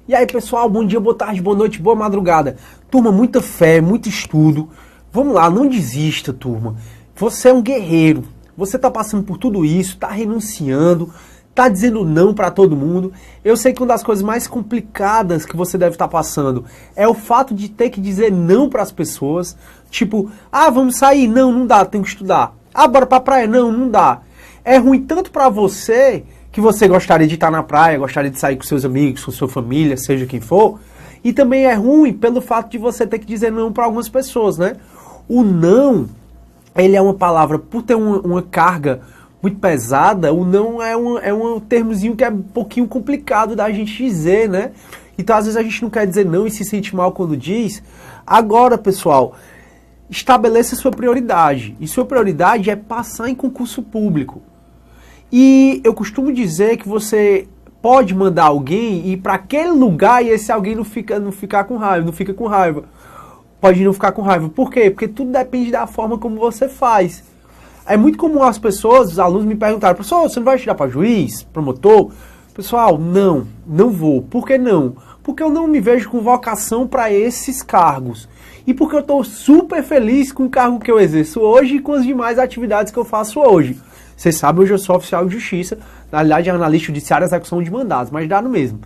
E aí, pessoal, bom dia, boa tarde, boa noite, boa madrugada. Turma, muita fé, muito estudo. Vamos lá, não desista, turma. Você é um guerreiro. Você tá passando por tudo isso, tá renunciando, tá dizendo não pra todo mundo. Eu sei que uma das coisas mais complicadas que você deve estar passando é o fato de ter que dizer não pras pessoas. Tipo, vamos sair? Não, não dá, tenho que estudar. Bora pra praia? Não, não dá. É ruim tanto pra você, que você gostaria de estar na praia, gostaria de sair com seus amigos, com sua família, seja quem for. E também é ruim pelo fato de você ter que dizer não pra algumas pessoas, né? O não, ele é uma palavra, por ter uma carga muito pesada, o não é um termozinho que é um pouquinho complicado da gente dizer, né? Então às vezes a gente não quer dizer não e se sente mal quando diz. Agora, pessoal, estabeleça sua prioridade. E sua prioridade é passar em concurso público. E eu costumo dizer que você pode mandar alguém ir para aquele lugar e esse alguém não fica com raiva. Pode não ficar com raiva. Por quê? Porque tudo depende da forma como você faz. É muito comum as pessoas, os alunos me perguntarem: professor, você não vai estudar para juiz, promotor? Pessoal, não vou. Por que não? Porque eu não me vejo com vocação para esses cargos. E porque eu estou super feliz com o cargo que eu exerço hoje e com as demais atividades que eu faço hoje. Vocês sabem, hoje eu sou oficial de justiça, na realidade analista judiciário e execução de mandados, mas dá no mesmo.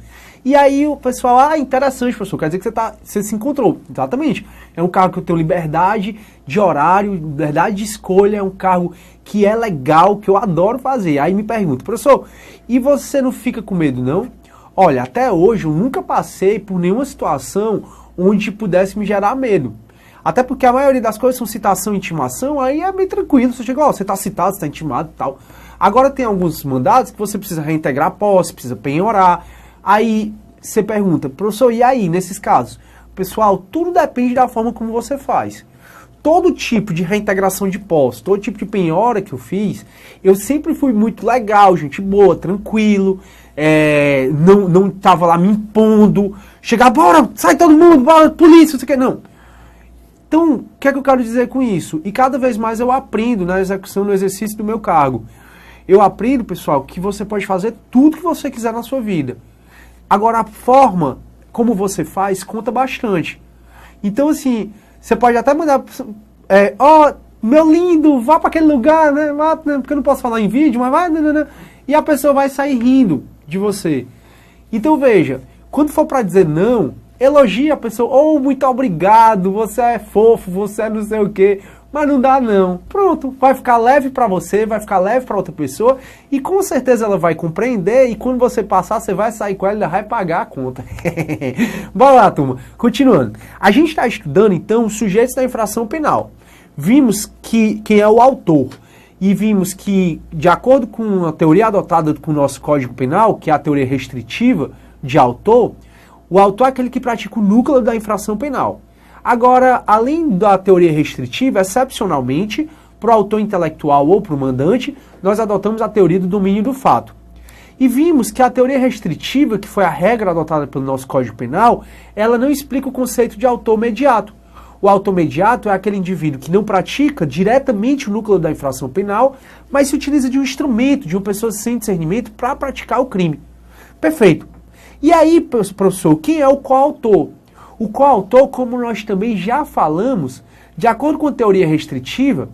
E aí o pessoal, interessante, professor, quer dizer que você se encontrou. Exatamente. É um cargo que eu tenho liberdade de horário, liberdade de escolha, é um cargo que é legal, que eu adoro fazer. Aí me pergunto: professor, e você não fica com medo, não? Olha, até hoje eu nunca passei por nenhuma situação onde pudesse me gerar medo. Até porque a maioria das coisas são citação e intimação, aí é bem tranquilo. Você chega, você está citado, você está intimado e tal. Agora tem alguns mandados que você precisa reintegrar a posse, precisa penhorar. Aí você pergunta: professor, e aí, nesses casos? Pessoal, tudo depende da forma como você faz. Todo tipo de reintegração de posse, todo tipo de penhora que eu fiz, eu sempre fui muito legal, gente boa, tranquilo, não tava lá me impondo, chegar, bora, sai todo mundo, bora, polícia, você quer, não. Então, o que é que eu quero dizer com isso? E cada vez mais eu aprendo na execução, no exercício do meu cargo. Eu aprendo, pessoal, que você pode fazer tudo que você quiser na sua vida. Agora, a forma como você faz conta bastante. Então, assim, você pode até mandar, meu lindo, vá para aquele lugar, né? Porque eu não posso falar em vídeo, mas vai, e a pessoa vai sair rindo de você. Então, veja, quando for para dizer não, elogia a pessoa: muito obrigado, você é fofo, você é não sei o quê, mas não dá não. Pronto, vai ficar leve para você, vai ficar leve para outra pessoa e com certeza ela vai compreender e quando você passar, você vai sair com ela e ela vai pagar a conta. Bora lá, turma. Continuando. A gente está estudando, então, os sujeitos da infração penal. Vimos quem é o autor e vimos que, de acordo com a teoria adotada com o nosso Código Penal, que é a teoria restritiva de autor, o autor é aquele que pratica o núcleo da infração penal. Agora, além da teoria restritiva, excepcionalmente, para o autor intelectual ou para o mandante, nós adotamos a teoria do domínio do fato. E vimos que a teoria restritiva, que foi a regra adotada pelo nosso Código Penal, ela não explica o conceito de autor mediato. O autor mediato é aquele indivíduo que não pratica diretamente o núcleo da infração penal, mas se utiliza de um instrumento, de uma pessoa sem discernimento para praticar o crime. Perfeito. E aí, professor, quem é o coautor? O coautor, como nós também já falamos, de acordo com a teoria restritiva,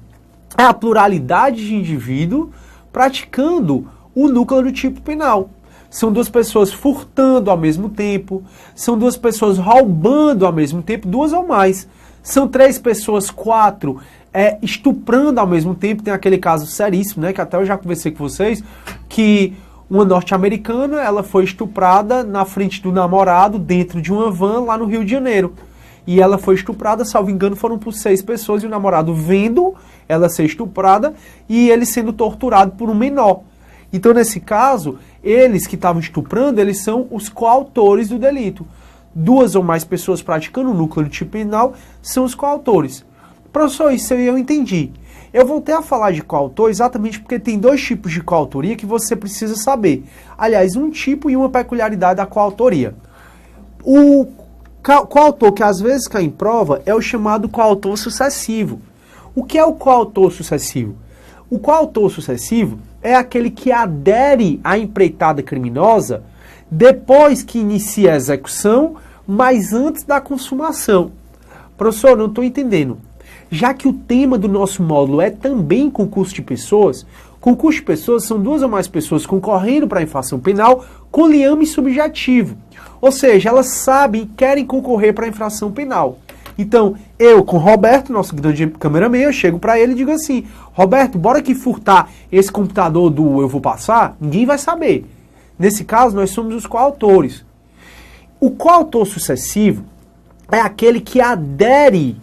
é a pluralidade de indivíduos praticando o núcleo do tipo penal. São duas pessoas furtando ao mesmo tempo, são duas pessoas roubando ao mesmo tempo, duas ou mais. São 3 pessoas, 4, estuprando ao mesmo tempo. Tem aquele caso seríssimo, né, que até eu já conversei com vocês, que uma norte-americana, ela foi estuprada na frente do namorado, dentro de uma van, lá no Rio de Janeiro. E ela foi estuprada, salvo engano, foram por 6 pessoas, e o namorado vendo ela ser estuprada, e ele sendo torturado por um menor. Então, nesse caso, eles que estavam estuprando, eles são os coautores do delito. 2 ou mais pessoas praticando o núcleo do tipo penal são os coautores. Professor, isso eu entendi. Eu voltei a falar de coautor exatamente porque tem 2 tipos de coautoria que você precisa saber. Aliás, um tipo e uma peculiaridade da coautoria. O coautor que às vezes cai em prova é o chamado coautor sucessivo. O que é o coautor sucessivo? O coautor sucessivo é aquele que adere à empreitada criminosa depois que inicia a execução, mas antes da consumação. Professor, não estou entendendo. Já que o tema do nosso módulo é também concurso de pessoas são duas ou mais pessoas concorrendo para a infração penal com liame subjetivo. Ou seja, elas sabem e querem concorrer para a infração penal. Então, eu com o Roberto, nosso grande cameraman, eu chego para ele e digo assim: Roberto, bora aqui furtar esse computador do Eu Vou Passar? Ninguém vai saber. Nesse caso, nós somos os coautores. O coautor sucessivo é aquele que adere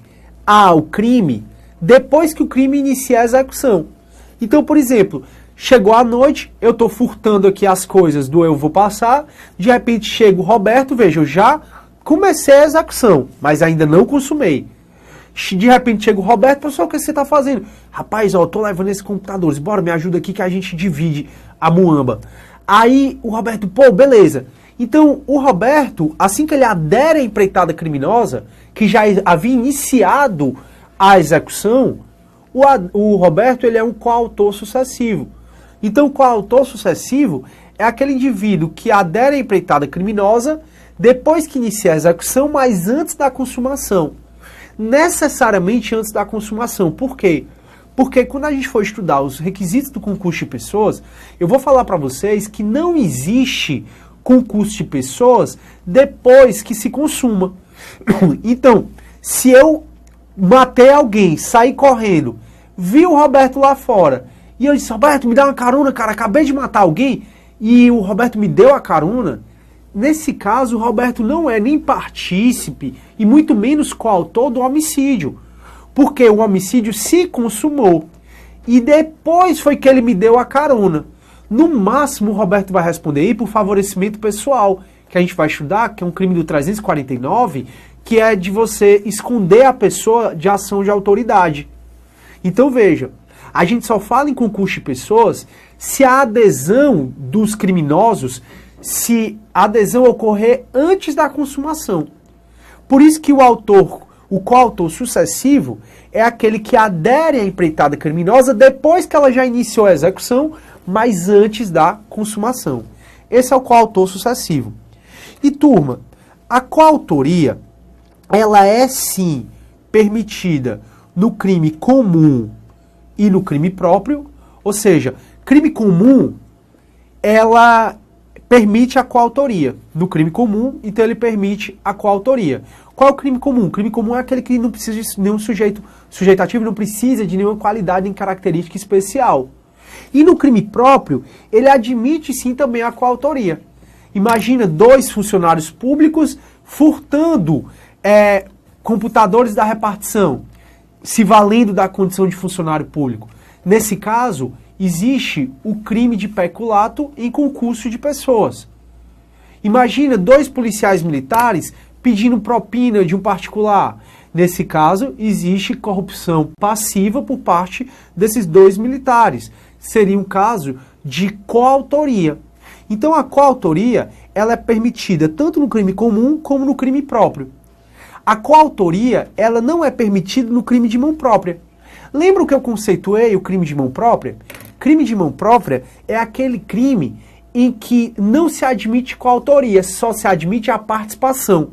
ao crime depois que o crime inicia a execução. Então, por exemplo, chegou a noite, eu estou furtando aqui as coisas do Eu Vou Passar, de repente chega o Roberto, veja, eu já comecei a execução, mas ainda não consumei. De repente chega o Roberto, pessoal, o que você está fazendo? Rapaz, ó, eu tô levando esses computadores, bora, me ajuda aqui que a gente divide a muamba. Aí o Roberto, pô, beleza. Então, o Roberto, assim que ele adere à empreitada criminosa, que já havia iniciado a execução, o Roberto ele é um coautor sucessivo. Então, o coautor sucessivo é aquele indivíduo que adere à empreitada criminosa depois que inicia a execução, mas antes da consumação. Necessariamente antes da consumação. Por quê? Porque quando a gente for estudar os requisitos do concurso de pessoas, eu vou falar para vocês que não existe concurso de pessoas depois que se consuma. Então, se eu matei alguém, saí correndo, vi o Roberto lá fora, e eu disse: Roberto, me dá uma carona, cara, acabei de matar alguém, e o Roberto me deu a carona, nesse caso o Roberto não é nem partícipe, e muito menos coautor do homicídio, porque o homicídio se consumou, e depois foi que ele me deu a carona. No máximo, o Roberto vai responder aí por favorecimento pessoal, que a gente vai estudar, que é um crime do 349, que é de você esconder a pessoa de ação de autoridade. Então veja, a gente só fala em concurso de pessoas se a adesão dos criminosos, se a adesão ocorrer antes da consumação. Por isso que o coautor sucessivo é aquele que adere à empreitada criminosa depois que ela já iniciou a execução, mas antes da consumação. Esse é o coautor sucessivo. E turma, a coautoria, ela é sim permitida no crime comum e no crime próprio, ou seja, crime comum, ela permite a coautoria. No crime comum, então ele permite a coautoria. Qual é o crime comum? O crime comum é aquele que não precisa de nenhum sujeitativo, não precisa de nenhuma qualidade nem característica especial. E no crime próprio, ele admite sim também a coautoria. Imagina dois funcionários públicos furtando computadores da repartição, se valendo da condição de funcionário público. Nesse caso, existe o crime de peculato em concurso de pessoas. Imagina dois policiais militares pedindo propina de um particular. Nesse caso, existe corrupção passiva por parte desses dois militares. Seria um caso de coautoria. Então, a coautoria ela é permitida tanto no crime comum como no crime próprio. A coautoria ela não é permitida no crime de mão própria. Lembra o que eu conceituei o crime de mão própria? Crime de mão própria é aquele crime em que não se admite coautoria, só se admite a participação.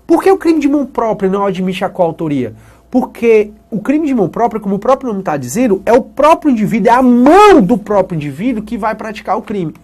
Por que o crime de mão própria não admite a coautoria? Porque o crime de mão própria, como o próprio nome está dizendo, é o próprio indivíduo, é a mão do próprio indivíduo que vai praticar o crime.